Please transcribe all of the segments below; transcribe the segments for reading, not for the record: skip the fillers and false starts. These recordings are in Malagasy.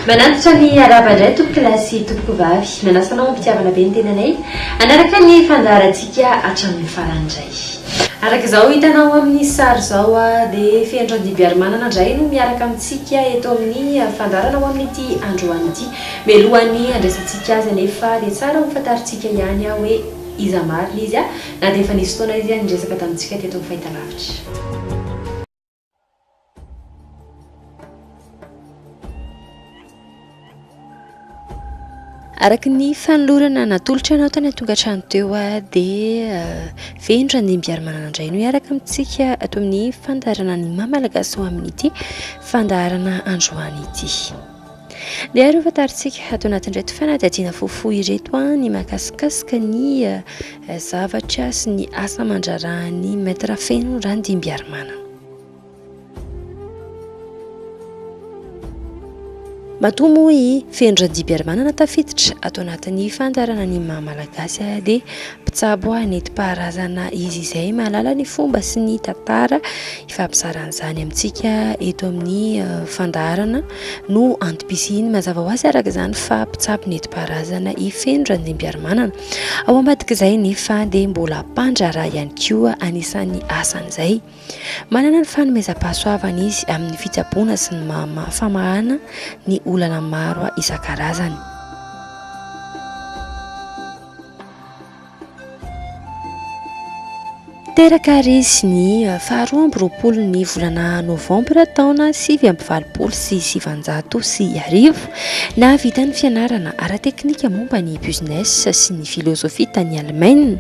manantitra ny araba indray tompoko lasy tompoko vavy manasanao mpitiavana be ny tenanay anaraka ny fandaharantsika hatramin'ny farany indray araka izao hitanao amin'ny sary izao dia fiandron-dibiary-manana indray no miaraka amintsika eto amin'ny fandarana ao amin'ity androany ity mialohan'ny andraisantsika azy anefa dia tsara mifantaritsika ihany hoe iza marina izy na dia efa nisy fotoana izy niresaka tamintsika teto amin'ny fahitalavitra. Araka ny fanolorana natolotra anao tany an-tongatrano teo dia vendra ny mbiary-manana indray no iaraka amintsika ato amin'ny fandaharana ny maha-malagasy ao amin'ity fandaharana androany ity. Dia ary fantaritsika ato anatin'ireto fanadihadiana fohifohy ireto ny mahakasikasika ny zavatra sy ny asa aman-draharahan'ny maître feno rany mbiary-manana. Matoa moa i fendran-dibiary-manana tafiditra ato anatin'ny fandaharana ny maha-malagasy dia mpitsabo nentim-paharazana izy izay mahalala ny fomba sy ny tantara ifampizaran'izany amintsika eto amin'ny fandaharana no antom-pisiny mazava ho azy araka izany fa mpitsabo nentim-paharazana i fendran-dibiary-manana ao ambadika izay nefa dia mbola mpandraharaha ihany koa anisan'ny asan'izay manana ny fanomezam-pahasoavana izy amin'ny fitsaboana sy ny famahana ny olana maro isan-karazany. Teraka risy ny 12 ny volana novambra taona 2026 na vita ny fianarana ara-teknika momba ny business sy ny filozofia tany Allemagne.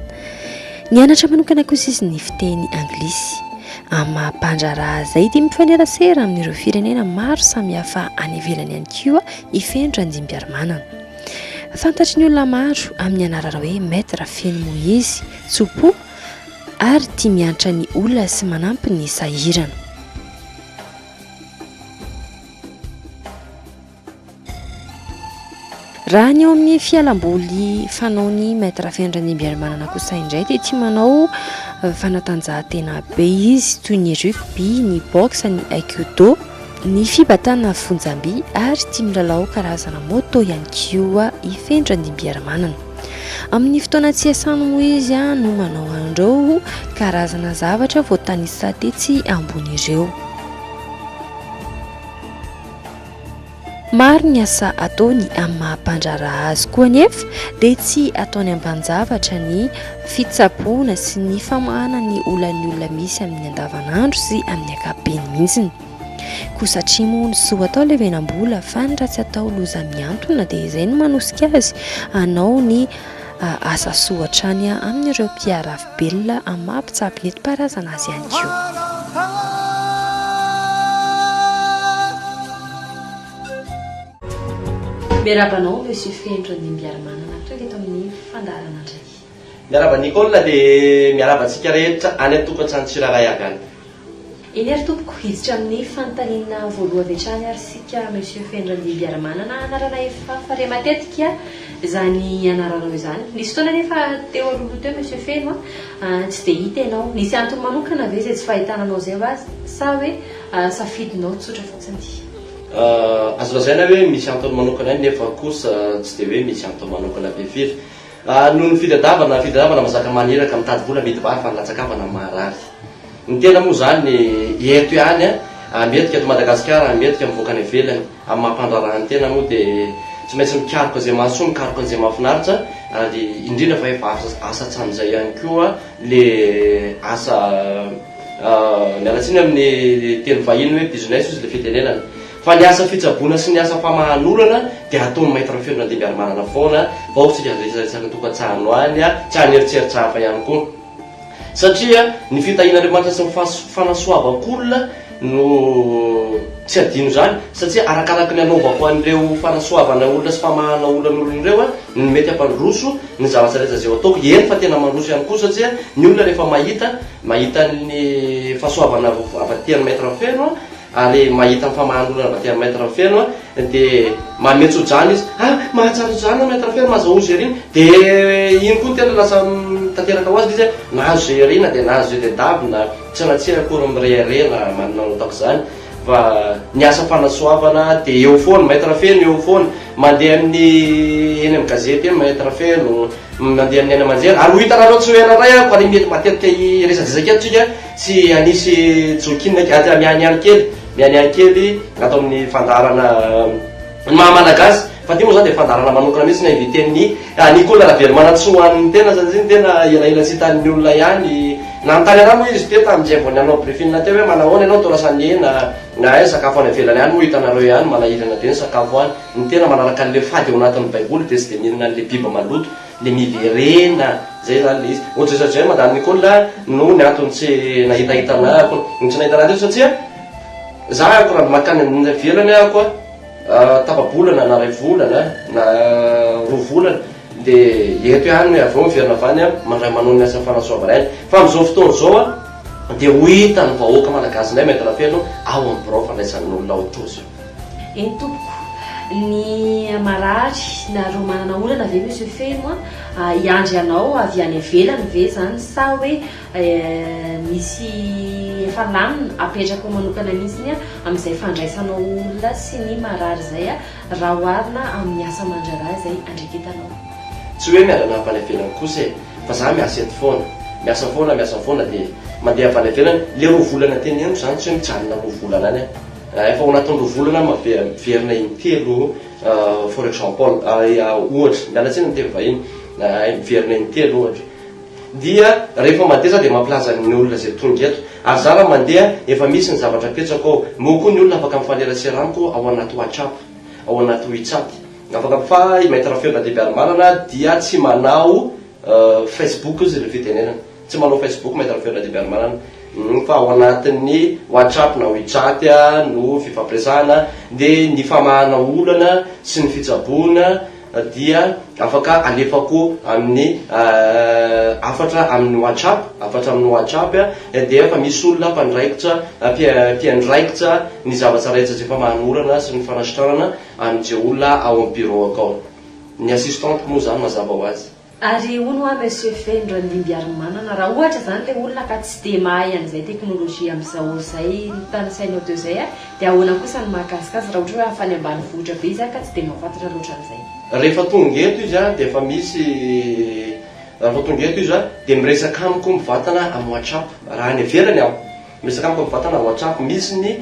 Nianatra manokana kosa izy ny fiteny anglisy. Amin'ny mpandraharaha izay dia mifanerasera amin'ireo firenena maro samihafa any ivelany ihany koa ifendran-dibiary-manana. Fantatry ny olona maro amin'ny anarana hoe maître feno Moïse Tsopo ary tia mianatra ny olona sy manampy ny sahirana. Raha ny ao amin'ny fialamboly fanaony maître fendran-dibiary-manana kosa indray dia tia manao fanatanjahantena be izy toy ny rugby, ny boxe, ny aikido, ny fibatana fonjam-by ary tia milalao karazana moto ihany koa ifendran-dibiary-manana. Amin'ny fotoana tsy asany moa izy no manao andreo karazana zavatra voatanisa tetsy ambony ireo. Maro ny asa ataony amin'ny maha-mpandraharaha azy koa anefa dia tsy ataony amban-javatra ny fitsaboana sy ny famahana ny olona misy amin'ny andavanandro sy amin'ny ankapobeny mihitsiny. Koa satria moa ny soa atao ilay venam-bola fa ny ratsy atao loza miantona dia izay no manosika azy hanao ny asa soatrany amin'ireo mpiara-belona amin'ny mampitsabo nentim-paharazana azy ihany koa. Miarabanao monsieur fendran-dibiary-manana tonga eto amin'ny fandaharana indray. Miaraba Nicole dia miarabantsika rehetra any an-tokantrano Tsiraray agany. Eny ary tompoko hiditra amin'ny fanontaniana voalohany hatrany ary sika monsieur fendran-dibiary-manana anarana efa fare matetika izany anaranao izany. Nisy fotoana nefa teo alohaloha teo monsieur Feno tsy dia hita ianao. Nisy antony manokana ve izay tsy fahitananao izay va sa hoe safidinao tsotra fotsiny? Azo lazaina hoe misy antony manokana ihany nefa kosa tsy dia hoe misy antony manokana be firy. Noho ny fitadiavana mazaka maneraka mitady vola mety vary fa nilatsakavana marary. Ny tena moa izany eto ihany ametika eto Madagasikara, ametika mivoaka any ivelany amin'ny mahampandraharaha ny tena moa dia tsy maintsy mikaroka izay mahasoa, mikaroka izay mahafinaritra ary indrindra fa efa asa hatramizay ihany koa le asa mialatsiny amin'ny teny vahiny hoe business izy le fitenenana. Fa ny asa fitsaboana sy ny asa famahan'olana dia ataony maître fendran-dibiary-manana foana vaoatsika rehetrarehetra ny tokantrano any tsy haneritseritra hafa ihany koa. Satria ny fitahian'Andriamanitra sy ny fanasoavak'olona no tsy adino izany satria arakaraka ny anaovako an'ireo fanasoavana olona sy famahana olon'olona ireo ny mety hampandroso ny zavatra rehetra izay ataoko eny fa tena mandroso ihany koa satria ny olona rehefa mahita ny fahasoavana avy aty amin'ny maître feno ary mahita ny famahan'olona avy aty amin'ny maître feno dia mametso jany izy mahatsara jany maître feno mahazo izy eriny dia iny koa tena lasa tanteraka ho azy izy nahazo zay erina dia nahazo zay dia davina tsy anatsy akory mirerena manana ataoko izany fa ny asa fanasoavana dia eo foana mahita feno eo foana mandeha amin'ny eny amin'ny gazety eny mahita feno mandeha amin'ny eny aman-jeny ary ho hitanareo tsy hoe ray ako ary mety matetika resadresaka atsika tsy anisy jokinina mianiany kely atao amin'ny fandarana mahamalagasy fa ty moa zany dia fandarana manokana mihitsy na inviten'ny Nicolas Ravelmana tsy hoan'ny tena satria tena elaela tsy hitan'ny olona ihany nanontany anao moa izy te tamin'izay vao nianao briefing teo hoe manahoana ianao torasan'ny hena na sakafo any avelany ihany moa hitanareo ihany manahirana be ny sakafo any ny tena manaraka an'le fady ao anatin'ny baiboly dia tsy dia mihinana an'le biby maloto le miverena zay zany le izy ohatra zay satria madame Nicolas no ny antony tsy nahitahitanako ny tsy nahitana teo satria za ako raha makany velany ako tapa-bolana na ray volana na roa volana dia eto ihany avy eo miverina avany mandray manao ny asa fanasoavana ihany fa amin'izao fotoana zao dia ho hita ny vahoaka malagasy indray mahita feno ao amin'ny birao fandraisan'ny olona otrozy eny tompoko ny marary nareo manana olana ve monsieur Feno hiandry anao avy any avelany ve zany sa hoe misy efa lamina apetraka manokana mihitsiny amin'izay fandraisanao olona sy ny marary zay raha oharina amin'ny asa mandraraha zay andrikitanao tsy hoe miarana avy any avelany kosa fa za miasa eto foana miasa foana dia mandeha avy any avelany le roa volana teny eno zany tsy hoe mijanona roa volana any efa ao anatin'ny roa volana maverina intelo for example ohatra mialatsena ny teny vahiny miverina intelo ohatra dia rehefa mandeha za dia mampilaza ny olona zay tonga eto ary za raha mandeha efa misy ny zavatra petsaka ao moa koa ny olona afaka mifaneraseraamiko ao anaty WhatsApp ao anaty WeChat afaka fa mahita raha feona dehibe ary manana dia tsy manao Facebook izy le fitenenana tsy manao Facebook mahita raha feona dehibe ary manana fa ao anatin'ny WhatsApp na WeChat no fifampiresahana dia ny famahana olana sy ny fitsaboana dia afaka alefako amin'ny afatra amin'ny WhatsApp dia efa misy olona mpiandraikitra ny zava-tsaraitra zay famahana olana sy ny fanasitranana amin'izay olona ao amin'ny bureau akao ny assistante moa zany mazava ho azy ary ono monsieur Feno Randimby Arimanana raha ohatra zany le olona ka tsy dia mahay an'izay teknôlôjia amin'izao zay tany sainao teo zay dia ahoana kosa ny mahakasikasy raha ohatra hoe afany ambanivohitra be izy ka tsy dia mahafantatra loatra an'izay rehefa tonga eto izy dia efa misy rehefa tonga eto izy dia miresaka amiko mivatana amin'ny WhatsApp raha any avelany aho miresaka amiko mivatana amin'ny WhatsApp misy ny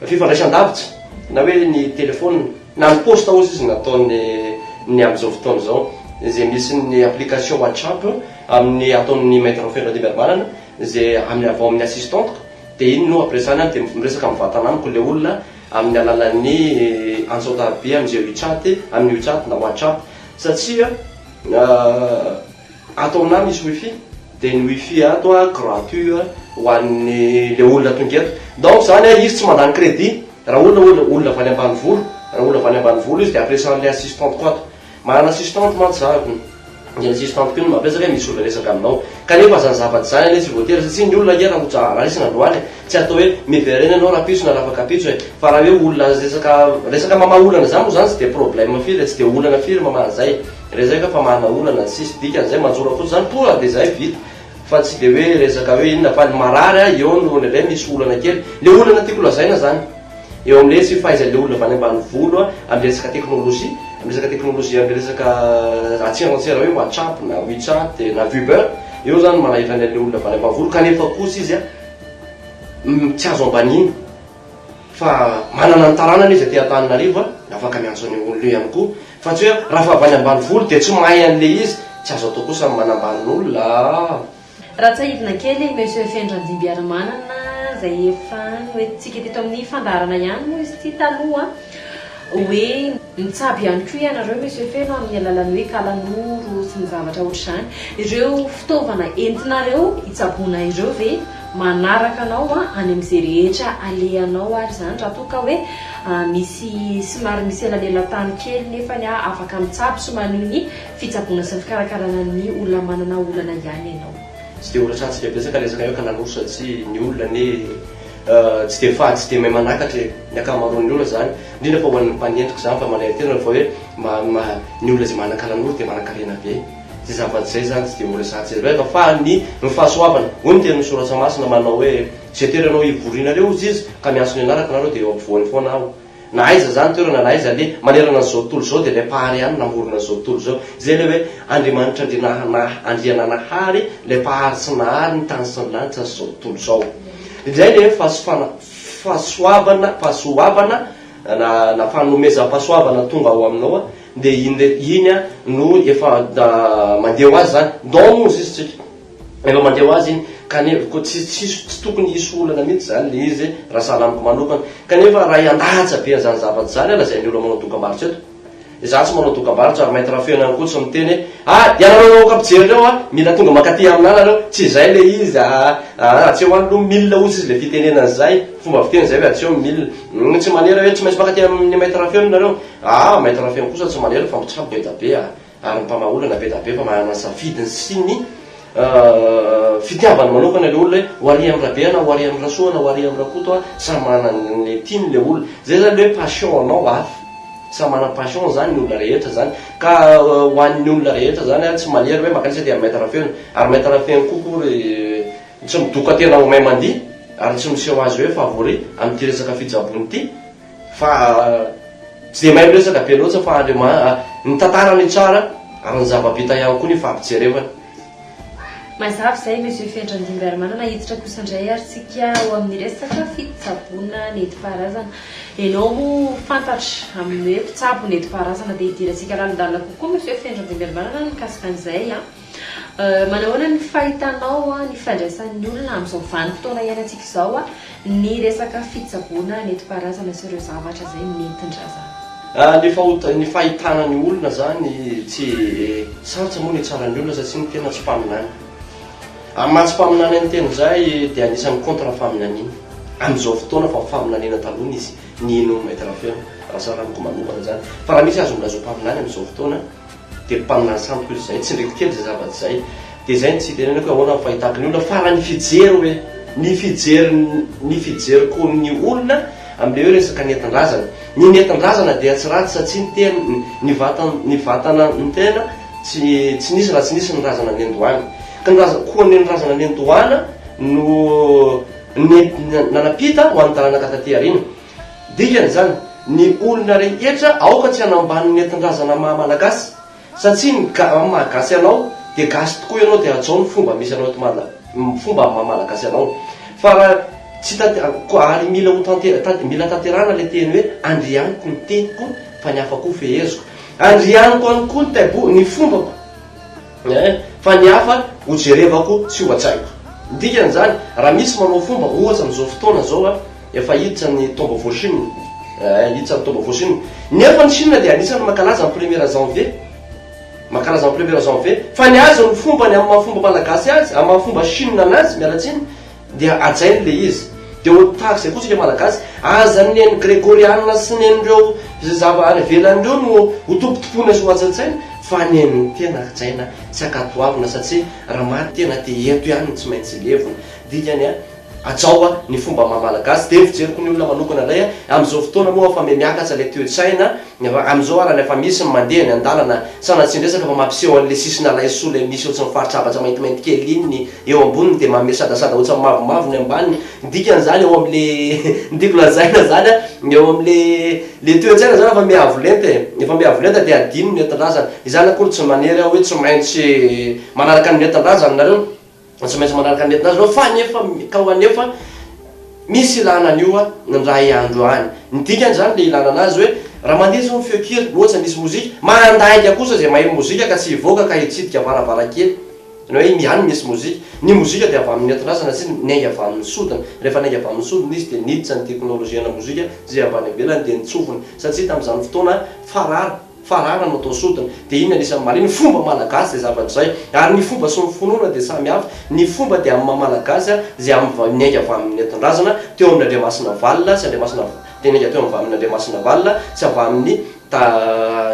fifandraisan-davitra na hoe ny telefôna na ny poste ozy izy nataony ny amin'izao fotoana zao zay misy ny application WhatsApp amin'ny ataon'ny maître Feno Randimby Arimanana zay amin'ny avao amin'ny assistante dia iny no ampiresahana dia miresaka mivatana amiko le olona amin'ny alalan'ny antsota-be amin'izay WeChat amin'ny WeChat na WhatsApp satria ataona misy wifi dia ny wifi ato gratuit ho an'ny le olona tonga eto donc zany izy tsy mandany crédit raha olona avy any ambanivolo raha olona avy any ambanivolo izy dia ampiresahan'le assistante koa ato manana assistante mantsy ny assistante koa no mampiasaka hoe misy olona resaka aminao kanefa zany zavatsy zany ilay tsy voatery satria ny olona iara raha resy nandroany tsy atao hoe miverena ianao raha piso na rafaka piso fa raha hoe olona resaka mamaha olana zany moa zany tsy dia problème firy tsy dia olana firy mamana zay resaka fa mahana olana sisy dikany manjora fotsy zany tonga dia zay vita fa tsy dia hoe resaka hoe inona fa ny marary eo no nylay misy olana kely le olana tiako lazaina zany eo amin'le tsy fahaizan'le olona avy any ambanivolo amin'ny resaka teknôlôjia amin'ny resaka atseratsera hoe WhatsApp na WeChat na Viber eo zany manahirana le olona avy any ambanivolo kanefa kosa izy tsy azo ambaniny fa manana ny taranany izy aty Antananarivo afaka miantso any olona io ihany koa fa tsy hoe raha fa avy any ambanivolo dia tsy mahay an'le izy tsy azo atao kosa manambanin'olona raha tsahidina kely monsieur Feno Randimby Arimanana zay efa hoe tsika teto amin'ny fandarana ihany moa izy ty taloha hoe mitsabo ihany koa ianareo monsieur Feno amin'ny alalan'ny hoe kalanoro sy ny zavatra ohatr'izany ireo fitaovana entinareo hitsaboana ireo ve manaraka anao any amin'izay rehetra alehanao ary zany raha toa ka hoe misy somary misy elanelatany kely nefa ny afaka mitsabo sy maneho ny fitsaboana sy ny fikarakarana ny olona manana olana ihany ianao tsy dia olatratsika betsaka resaka eo kalanoro satria ny olona ny tsy dia fady tsy dia mahay manakatra ny akamaroan'ny olona zany indrindra fa ho an'ny mpanendrika zany fa manay tena fa hoe ny olona zay manakalanoro dia manakarena be zay zavatsy zay zany tsy dia olatratsy rehefa fa ny fahasoavana ho ny teny misoratra masina manao hoe zay toeranao ivorinareo izy ka miasony anaraka nareo dia eo ampovoany foana aho na aiza zany toerana na aiza le manerana an'izao tontolo zao dia le pahary ihany namorona an'izao tontolo zao zay le hoe andriamanitra andriana nahary le pahary sy nahary ny tany sy ny lanitra an'izao tontolo zao izay le fahasoavana na fanomezam-pahasoavana tonga ao aminao dia iny no efa mandeha ho azy zany don izy tsika efa mandeha ho azy iny kanefa tsy tokony hisy olana mihitsy zany le izy raha sahalaniko manokana kanefa raha iandatsa be zany zavatra zany ala zay ny olona manao dokam-barotra eto za tsy manao dokam-barotra ary mainty raha feona any kotsy miteny ianareo kampijery reo mila tonga makaty aminana reo tsy zay le izy tsy eo any lo mille ozy izy le fitenenany zay fomba fiteny zay hoe atseo mille tsy manera hoe tsy maintsy makaty amin'ny mainty raha feona nareo mainty raha feona kosa tsy manera fa mitsabo be da be ary mpamaolana be da be fa manana safidiny sy ny fitiavany manokana le olona hoe hoaria amin'ny rabe na hoaria amin'ny rasoa na hoaria amin'ny rakoto samy manana le tiany le olona zay zany hoe passion anao hafa samy manana passion zany ny olona rehetra zany ka hoan'ny olona rehetra zany tsy manery hoe makalisa dia mainty raha feona ary mainty raha feona kokory tsy midoka tena ho may mandiha ary tsy miseho azy hoe favori amin'ity resaka fijabony ity fa tsy dia mahay miresaka be loatsa fa ny tantarany tsara ary ny zava-bita ihany koa ny fampijerevana mazava zay monsieur Fiandrandimby na hiditra kosa indray ary tsika ho amin'ny resaka fitsaboana nentim-paharazana ianao mo fantatra amin'ny hoe mpitsabo nentim-paharazana dia hidirantsika lalandalina kokoa monsieur Fiandrandimby mikasika an'izay manahoana ny fahitanao ny fandraisan'ny olona amin'izao vanim-potoana iainantsika izao ny resaka fitsaboana nentim-paharazana sy ireo zavatra zay nentin-drazana ny fahitana ny olona zany tsy sarotra moa ny tsaran'ny olona satria ny tena tsy mpaminany mahatsy mpaminany any tena zay dia anisan'ny contre faminanina amin'izao fotoana fa faminanina taloha izy ny ino mainty raha feona raha saraniko manokana zany fa raha misy azo milazao mpaminany amin'izao fotoana dia mpaminany samiko izy zay tsy ndraiky kely zay zavatra zay dia zay tsy tenenako hoe ahoana fahitako ny olona fa raha ny fijery hoe ny fijeriko ny olona amin'le hoe resaka nentin-drazana ny nentin-drazana dia tsy ratsy satria ny tena ny vatana ny tena tsy nisy raha tsy nisy ny razana ny andohany ka koa ny razana ny andohana no nanapita ho an'ny taranaka taty arina dikany zany ny olona rehetra aoka tsy hanambany nentin-drazana mahamalagasy satria ny mahagasy anao dia gasy tokoa ianao dia atsao ny fomba misy anao fomba mahamalagasy anao fa raha tsy ary mila tanterana le teny hoe andrianiko ny teniko fa ny hafa koa feheziko andrianiko any koa ny taibo ny fombako fa ny hafa hojerevako tsy ho atsaiko dikany zany raha misy manao fomba ohatsy amin'izao fotoana zao efa hiditra ny tomba voasinina hiditra ny tomba voasinina nefa ny sinina dia anisany makalaza ny premier janvier fa ny azy ny fombany amin'ny mahafomba malagasy azy amin'ny mahafomba sinina anazy mialatsiny dia ajainy le izy dia ho tahaka izay kotsika malagasy aza ny eny grégoriana sy ny en'ireo zava-any velan'ireo no hotompitompona sy ho atsatsaina fa ny eny tena ajaina tsy akatoavina satria raha maty tena dia eto ihany tsy maintsy levona dikany ajaoa ny fomba mahamalagasy dia fijeriko ny olona manokana indray amin'izao fotoana moa fa miakatra le toe-tsaina amin'izao raha efa misy ny mandeha ny andalana sanatsyndresaka fa mampiseho an'le sisina laisoa le misy ohatsy ny faritrabatra maintimainty kely iny eo amboniny dia mamesadasada ohatsy ny mavomavo ny ambaniny dikany zany eo amin'le ndiko lazaina zany eo amin'le toe-tsaina zany efa miavolenta dia adino ny nentin-drazana izany akory tsy manery hoe tsy maintsy manaraka ny nentin-drazana nareo tsy maintsy manaraka ny nentin-drazana fa nefa ka ho anefa misy ilana an'io ny raha iandro any ny dikany zany le ilana anazy hoe raha mandeha zao feokiry ohatsy nisy mozika mandaika kosa zay mahay mozika ka tsy hivoaka ka hitsidika varavarakely ny hoe miany misy mozika ny mozika dia avy amin'ny nentin-drazana sy nainga avy amin'ny sodina rehefa nainga avy amin'ny sodina izy dia niditra ny teknôlôziana mozika zay avy any ivelany dia nitsofony satria tamin'izany fotoana farara no atao sodina dia iny anisan'ny mariny fomba malagasy zay zavatra zay ary ny fomba sy ny finoana dia samy hafa ny fomba dia amin'ny mamalagasy zay nainga avy amin'ny nentin-drazana teo amin'ny andriamasina valina sy andriamasina tenenga teo amin'ny andriamasina valina sy avy amin'ny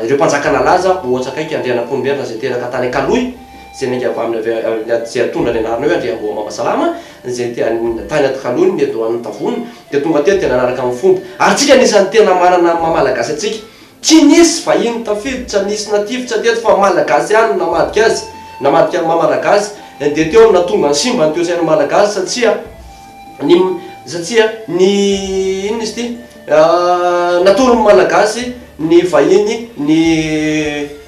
ireo mpanjakana laza ohatsy akaiky andrianam-pomberina zay teraka tany akaloy zay nainga avy amin'ny zay atondra ny anarana hoe andriamboa mamasalama zay tany atikaloy ny eto amin'ny tavony dia tonga teo tena anaraka amin'ny fomba ary tsika anisan'ny tena manana mamalagasy atsika tsy nisy vahiny tafiditra nisy natifitra teto fa malagasy ihany namadika azy namadika ny mamalagasy dia teo natonga ny simba ny toe-tsaina malagasy satria ny satria ny ino izy ty natoro malagasy ny vahiny ny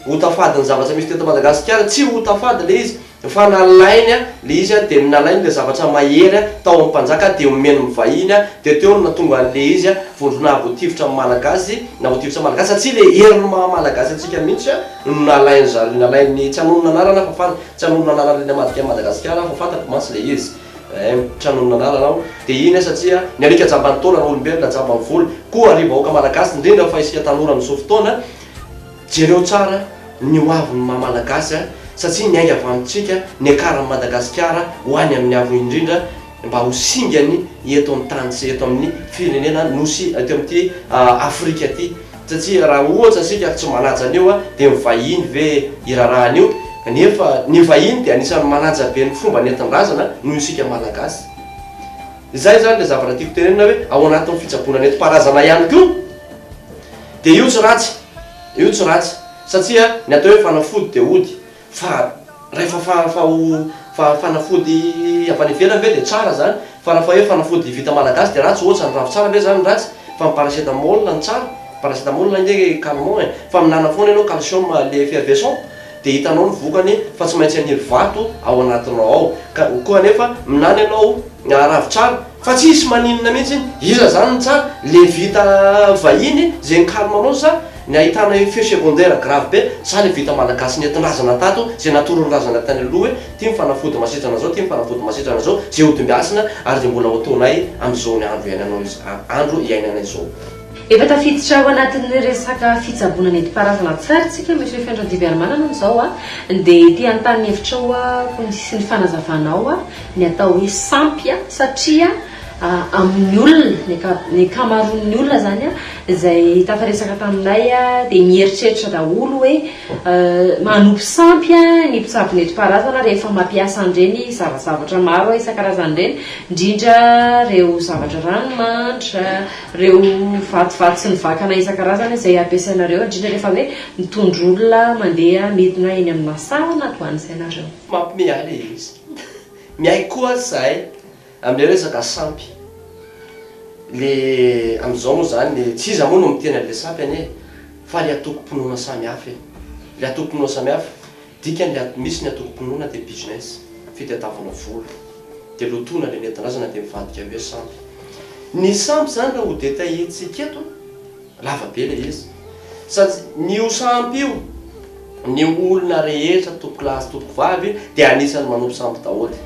hotafady ny zavatra misy teto Madagasikara tsy hotafady le izy fa nalainy le izy de nalainy le zavatra mahery tao amin'ny mpanjaka de omeny mivahiny de teo natonga an'le izy vondrona voatifitra malagasy na voatifitra malagasy satria le heriny malagasy atsika mihitsy no nalainy zary nalainy tsy hanonona anarana fa tsy hanonona anarana le amadika Madagasikara fa fantako mantsy le izy tsy hanonona anarana de iny satria ny alika jabany taona olombelona jabany voly koa ariva vahoaka malagasy indrindra fa isika tanora amin'izao fotoana jereo tsara ny hoaviny malagasy satria ny ainga avy amintsika ny akaran'ny Madagasikara ho any amin'ny avo indrindra mba ho singany eto amin'ny tany sy eto amin'ny firenena nosy eto amin'ity Afrika ty satria raha ohatsy asika tsy manaja an'io de mivahiny ve irarahany io nefa ny vahiny de anisan'ny manaja be ny fomba nentin-drazana noho isika malagasy izay zany le zavatra tiako tenenina hoe ao anatin'ny fitsaboana nentim-paharazana ihany koa de io tsy ratsy satria ny atao hoe fanafody de ody fa rehefa fanafody avy any ivelany ve de tsara zany fa raha hoe fanafody vita malagasy de ratsy ohatsy ny ravo tsara ve zany ratsy fa ny paracetamol ny tsara paracetamol ndray calmant fa minana foana ianao calcium le effervescent de hitanao ny vokany fa tsy maintsy aniry vato ao anatinao ao koa nefa minana ianao ravo tsara fa tsy isy maninona mihitsy iza zany ny tsara le vita vahiny zay ny calmanao sa ny ahitana effet secondaire grave be sa le vita malagasy nentin-drazana tato zay natoron-drazana tany aloha hoe ty mifanafody masitrana zao ty mifanafody masitrana zao zay hodim-biasina ary de mbola hotonay am'izao ny andro iainanao andro iainana izao efa tafiditra ao anatin'ny resaka fitsaboana nentim-paharazana tsara tsika monsieur Fiandradibiamanana amizao de ty antany hevitra ao sy ny fanazavanao ny atao hoe sampy satria amin'ny olona ny kamaron'ny olona zany izay tafaresaka taminay de mieritreritra daholo hoe manompo sampy ny mpitsabo nentim-paharazana rehefa mampiasa andreny zavatra maro isan-karazan'ireny indrindra reo zavatra ranomanitra reo vatovato sy ny vakana isan-karazana izay ampiasainareo indrindra rehefa hoe mitondra olona mandeha midina eny amin'ny masana toanysainareo mampimialy izy miay koa zay am'le resaka sampy le am'izao moa zany tsy iza moa no mitena le sampy ane fa le atoko-ponoana samy hafa le atoko-ponoana samy hafa dikany le misy ny atoko-ponoana de business fitadiavana vola de lotona le nentin-drazana de mivadika hoe sampy ny sampy zany raha ho détaillé-tsika eto lava be le izy satria ny sampy io ny olona rehetra tompoko lahy sy tompoko vavy de anisany manompo sampy daholo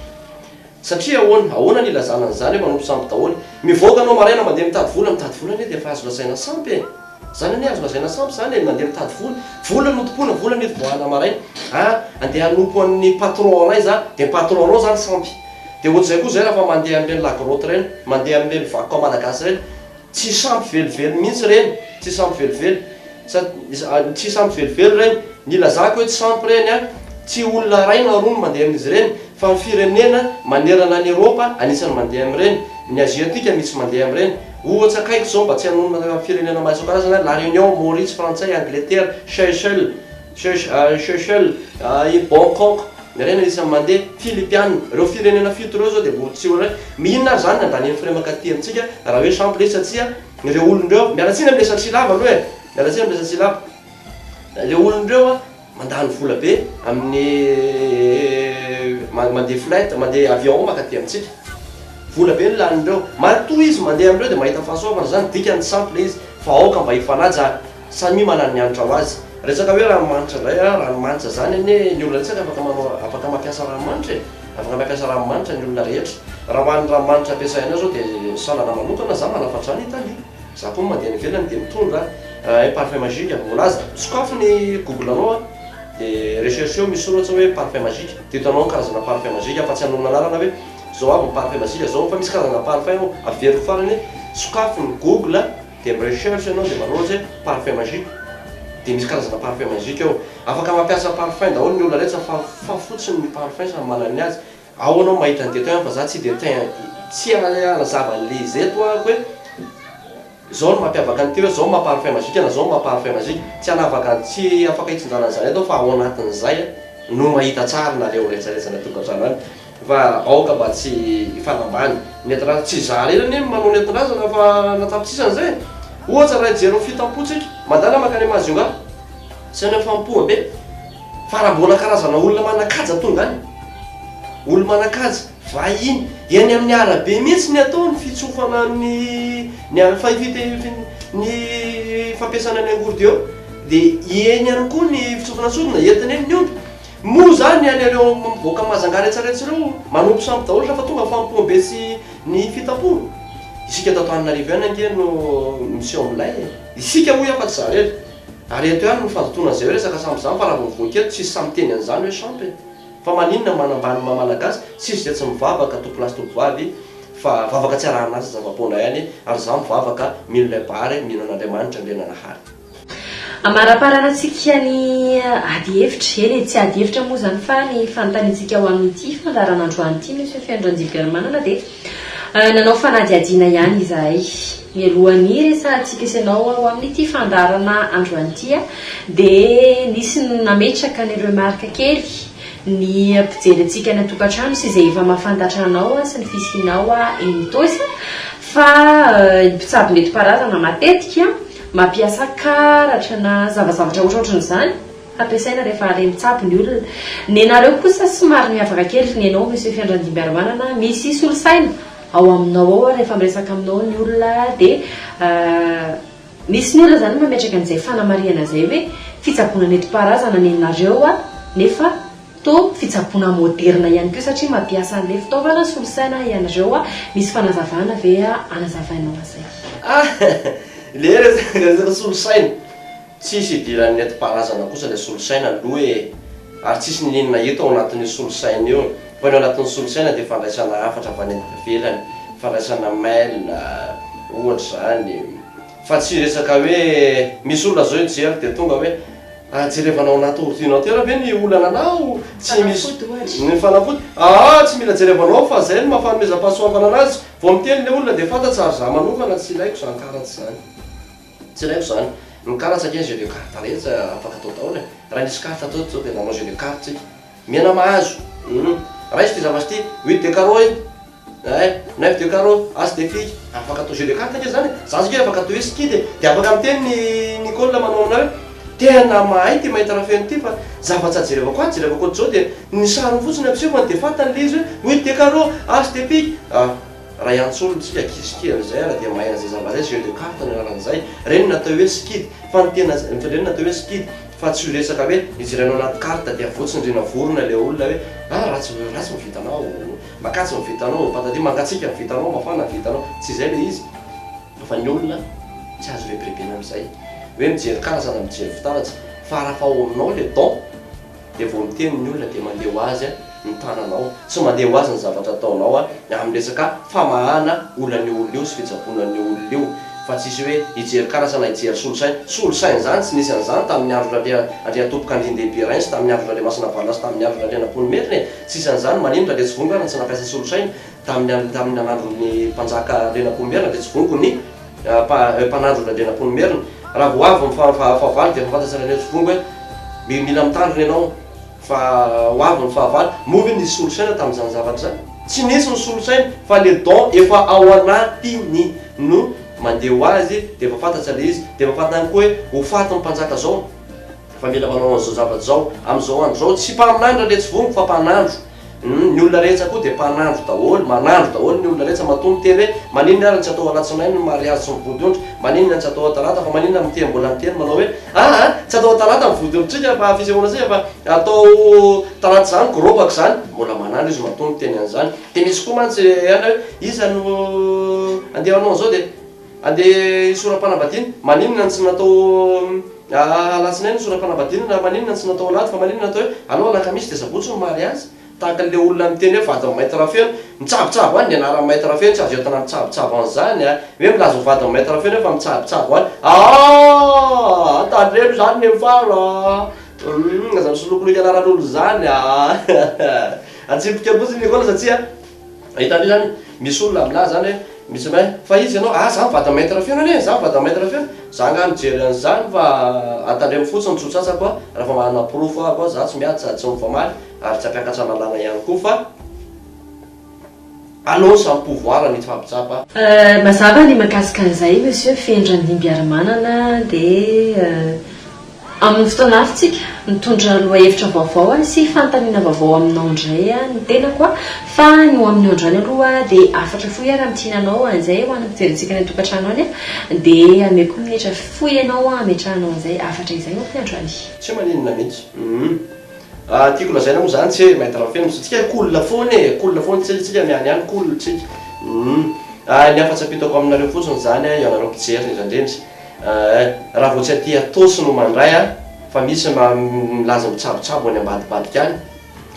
satria ahoana ny lazana an'izany hoe manompo sampy daholo mivoaka anao maraina mandeha mitady vola ane de efa azo lazaina sampy zany ane azo lazaina sampy zany mandeha mitady vola notompona vola ny voana maraina andeha hanompo an'ny patron anay za de patron anao zany sampy de ohatr'izay koa zay raha mandeha amin'ireny lagrotte reny mandeha amin'ireny vakoka malagasy reny tsy sampy velively mihitsy reny tsy sampy velively reny ny lazako hoe tsy sampy reny tsy olona ray na roa no mandeha amin'izy reny fa ny firenena manerana ny Eropa anisany mandeha amin'ireny ny aziatika misy mandeha amin'ireny ohatsy akaiky zao mba tsy hanonona firenena maro isan-karazana la Réunion Maurice Frantsay Angleterre Seychelles Bangkok reny anisany mandeha Philippines reo firenena fito reo zao de mbo tsy olona mihinona ary zany nandany firemakaty amintsika raha hoe sampy le satria reo olondreo mialatsiny am'le satsilava aloha mialatsiny am'le satsilava le olondreo mandany vola be amin'ny mandeha flight mandeha avion makaty amintsika vola be ny lanindreo matoa izy mandeha amindreo de mahita fahasoavana zany dikany sampy le izy fa aoka mba hifanaja samy manana ny anitra ho azy resaka hoe ranomanitra ndray ranomanitra zany ane ny olona resaka afaka mampiasa ranomanitra afaka mampiasa ranomanitra ny olona rehetra raha hoan'ny ranomanitra ampiasaina zao de salana manokana za manafatrany Italie za koa mandeha nivelany de mitondra parfum magique volaza sokafo ny google anao de recherche misy soratra hoe parfum magique de hitanao karazana parfum magique fa tsy hanonona anarana hoe zao aby parfum magique zao fa misy karazana parfum averiko farany sokafo ny google de recherche anao de manao hoe parfum magique de misy karazana parfum magique ao afaka mampiasa parfum daholo ny olona rehetra fa fotsiny ny parfum samy manana ny azy ao anao mahita ny détail fa za tsy détail tsy anazava an'le izy eto hoe zao no mampiavaka an'ity hoe zao maha-parfum magique na zao maha-parfum magique tsy anavaka tsy afaka hitsinjana an'izany eto fa ao anatin'izay no mahita tsara nareo rehetrarehetra ny tonga trano any fa aoka mba tsy ifanambany nentina tsy zarerany manao nentinazana fa natapitsisany zay ohatsa raha jero fitampotsika mandala makany mazonga sy any fampoa be fa raha mbola karazana olona manakaja tonga any olo manakaja va iny eny amin'ny arabe mihitsy ny atao ny fitsofana ny fampiasana ny angordy eo dia eny ihany koa ny fitsofana sodina entina eny ny omby moa zany any areo mivoaka mazangaretsaretsy ireo manompo samby daholo raha fa tonga fampobe sy ny fitapo isika tato Antananarivo ihany ange no miseho amilay isika moa afa-tsy zarely ary eto ihany no fandotona zay hoe resaka samby zany fa raha mivoaka eto tsisy samy teny an'izany hoe sampy fa maninona manambany mamalagasy tsisy dia tsy mivavaka topolasy topovavy fa vavaka tsy arahanazy zava-pona ihany ary za mivavaka mino lay bary mino an'Andriamanitra ndrenanahary amaraparanantsika ny ady hevitra eny tsy ady hevitra moa zany fa ny fanontaniantsika ho amin'ity fandaran'androany ity misy fiandranjivyarmanana dia nanao fanadiadiana ihany izahay mialohan'ny resantsika isanao ao amin'ity fandarana androany ity dia nisy nametraka ny remarque kely ny mpijery antsika ny tokantrano sy izay efa mahafantatra anao sy ny fisianao eny tosy fa ny mpitsabo mety parazana matetika mampiasa karatra na zavazavatra ohatrohatran'izany ampiasaina rehefa ale mitsabo ny olona ny anareo kosa somary miavaka kely ny anao misy fiandran-dimbiarmanana misy solosaina ao aminao ao rehefa miresaka aminao ny olona dia misy ny olona zany mametraka an'izay fanamariana zay hoe fitsabona nentim-paharazana ny anareo nefa to fitsabona moderna ihany koa satria mampiasa an'ilay fitaovana solosaina ianareo misy fanazavana ve anazavainao azay le resaka solosaina tsisy idiran'ny nentim-paharazana kosa le solosaina aloha hoe ary tsisy ninina eto ao anatin'ny solosaina io fa ny ao anatin'ny solosaina dia fandraisana hafatra avy any velany fandraisana mail ohatra zany fa tsy resaka hoe misy olona zao jery dia tonga hoe jerevanao anaty ordinateur ve ny olananao tsy misy ny fanafody tsy mila jerevanao fa zay no mahafanomezam-pahasoavana anazy vao miteny le olona dia fantatsy ary za manokana tsy ilaiko zany karatsy zany tsy ilaiko zany ny karatra sakeny jeu de carte rehetra afaka atao daholo raha nisy carte atao zao dia nanao jeu de carte tsika miana mahazo raha izy ty zavatra ty 8 de carreau 9 de carreau as de fille afaka atao jeu de carte ake zany za sika afaka atao hoe skide dia afaka miteny ny Nicole manao amina hoe tena mahay ty mahita raha feno ty fa zava-tsy jerevako jerevako zao dia ny sariny fotsiny ampisevany dia fantany le izy hoe 8 de carreau as de fille raha iantsolotsika kisikely zay raha dia mahay an'izay zavazay jeu de carte ny anaran'izay reny natao hoe skide fa ny tena reny natao hoe skide fa tsy resaka hoe ijeranao anaty carte dia fotsiny rena vorona le olona hoe ratsy mivitanao makatsy mivitanao pataty mangatsika mivitanao mafana mivitanao tsy zay le izy fa ny olona tsy azo reprepena am'izay hoe mijery karazana mijery fitaratsy fa raha fa ao aminao le don dia vao miteny ny olona dia mandeha ho azy ny tananao tsy mandeha ho azy ny zavatra ataonao amin'ny resaka famahana olany olona io sy fitsaboanany olona io fa tsisy hoe hijery karazana hijery solosaina zany tsy nisy an'izany tamin'ny andro andrea tompoka andrindehibe rainy sy tamin'ny andro randre masina vala sy tamin'ny andro randre namponimeriny tsisy an'izany manino randre tsy vongo ary tsy nampiasa solosaina tamin'ny anandron'ny mpanjaka renam-pomerina dia tsy vongo ny mpanandro randre namponimerina raha vo avy mifahavaly dia mafantatsy randre tsy vongo hoe mila mitandrony ianao fa ho avy ny fahavalo movy nisy solosaina tamin'izany zavatra zany tsy nisy ny solosaina fa le don efa ao anatiny no mandeha ho azy dia efa fantatsa le izy dia efa fantany koa hoe ho faty ny mpanjaka zao fa mila manao an'izao zavatra zao amin'izao andro zao tsy mpaminandro le tsy vongo fa mpanandro ny olona rehetra koa dia mpanandro daholo manandro daholo ny olona rehetra matombo teny hoe maninona ary tsy atao alatsinainy ny mariazy sy mivody ondry maninona tsy atao talata fa maninona miteny mbola miteny manao hoe tsy atao talata mivody ondritsika fa fisehoana zay fa atao talata zany goropako zany mbola manandro izy matombo teny an'izany dia misy koa mantsy ana hoe iza no andeha anao zao dia andeha isora-panambadiana maninona tsy natao alatsinainy isora-panambadiana na maninona tsy natao alaty fa maninona natao hoe alao alakamisy dia sabotsy no mariazy tahaka le olona miteny hoe vady maita raha feno mitsabotsabo any ny anarany maita raha feno tsy azo entana mitsabotsabo an'izany hoe milaza ho vady maita raha feno hoe fa mitsabotsabo any tandremo zany ny fara zany solokoloky anaran'olo zany atsipika bosy nikola satria hitandreo zany misy olona amina zany hoe misy hoe fa izy ianao za mivady maita raha feno anie za mivady maita raha feno za nga mijery an'izany fa atandremo fotsiny tsotsasako raha fa manana profo ako za tsy miady sady tsy mifamaly ary tsy ampiakatra malana ihany koa fa alao samy pouvoir ny fampitsapa. Mazava ny mahakasika an'izay monsieur fiandran-dimbiaramanana dia amin'ny fotoana avy mitondra loha hevitra vaovao sy fanontaniana vaovao aminao indray ny tena koa fa no amin'ny andrany aloha dia afatra foy raha mitiananao an'izay ho any ampijerentsika ny tokantrano any dia ameko minitra foy ianao ametrahanao an'izay afatra izay no fiandrany tsy maninona mihitsy tiako lazaina moa zany tsy hoe mahita raha feno tsika kolona foana tsika miany ihany kolona tsika ny afa-tsapitako aminareo fotsiny zany eo anareo mpijery indrindrindry raha vao tsy aty atosy no mandray fa misy milaza mitsabotsabo any ambadibadika any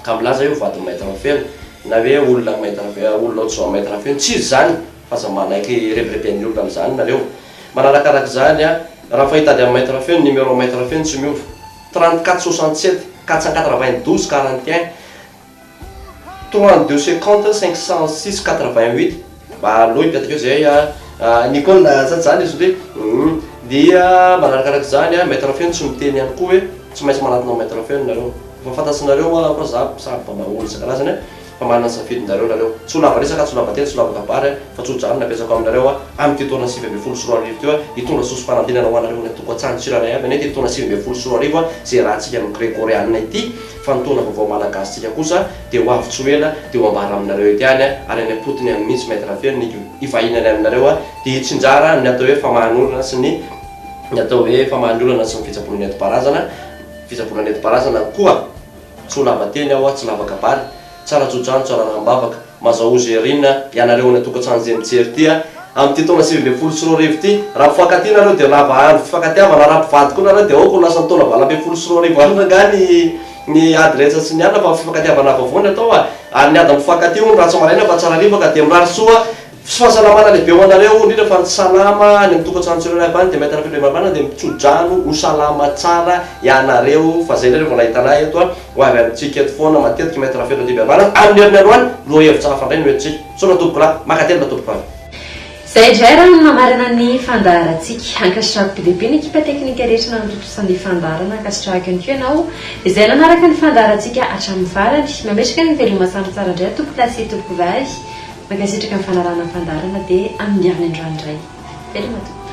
ka milaza io vady mahita raha feno na hoe olona mahita olona ohatr'izao mahita raha feno tsy izy zany fa za manaiky revireben'ny olona amin'izany nareo manarakaraka zany raha fahitady amin'ny mahita raha feno numéro mahita raha feno tsy miova 34 67 492 41 32 50 506 88 mba aloha hipetraka eo zay Nicole zany izy hoe dia manarakaraka zany mahita raha feno tsy miteny ihany koa hoe tsy maintsy manatinao mahita raha feno nareo fa fantatsinareo fa za samy olo isan-karazany fa manana safidinareo nareo tsy olava resaka tsy olava teny tsy olava kabary fa tsodrano napetsako aminareo amin'ny tona 9 sy 10 teo hitondra sosom-panantenana ho anareo ny tokantrano tsirairay aby nety hitondra 9 sy 10 zay raha tsika amin'ny grégorianina ity fa nitona vaovao malagasy tsika kosa dia ho avy tsy ho ela dia ho ambara aminareo ety any ary any apotiny amin'ny mihitsy mahita raha feno ny ivahinany aminareo dia tsinjara ny atao hoe famahan'olana sy ny atao hoe famahan'olana sy ny fitsaboana fitsaboana nentim-paharazana koa tsy ho lava teny aho tsy lava kabary tsara tsodrano tsara rambavaka mazahozy erinina ianareo ny tokantrano zay mijery ty amin'ny ty taona 9 sy 10 ty raha mpifankaty nareo dia lava andro fifankatiavana raha mpivady koa nareo dia aoko lasa ny taona 20 sy 10 alina nga ny ady rehetra sy ny alina fa fifankatiavana vavony atao ary ny ady mifankaty io raha tsy maraina fa tsara rivaka dia mirary soa fahasalamana lehibe ho anareo indrindra fa ny salama ny tokantrano tsirairay aby any dia mahita raha feno marina dia mitsodrano ho salama tsara ianareo fa zay nareo vao nahitanahy eto ho avy amintsika eto foana matetiky mahita raha feno dia marina amin'ny herin'ny androany loha hevitra hafandray no entsika so natomboko lahy makatelo natomboko avy zay indray raha mamarana ny fandaharantsika ankasitrahako bedibe ny ekipa teknika rehetra nanototosany fandarana ankasitrahako ihany koa ianao izay nanaraka ny fandaharantsika hatramin'ny farany mametraka ny veloma samy tsara indray tompoko lasy tompoko vavy mankasitraka ny fanarahana fandarana dia amin'ny herin'ny androany indray veloma tompoko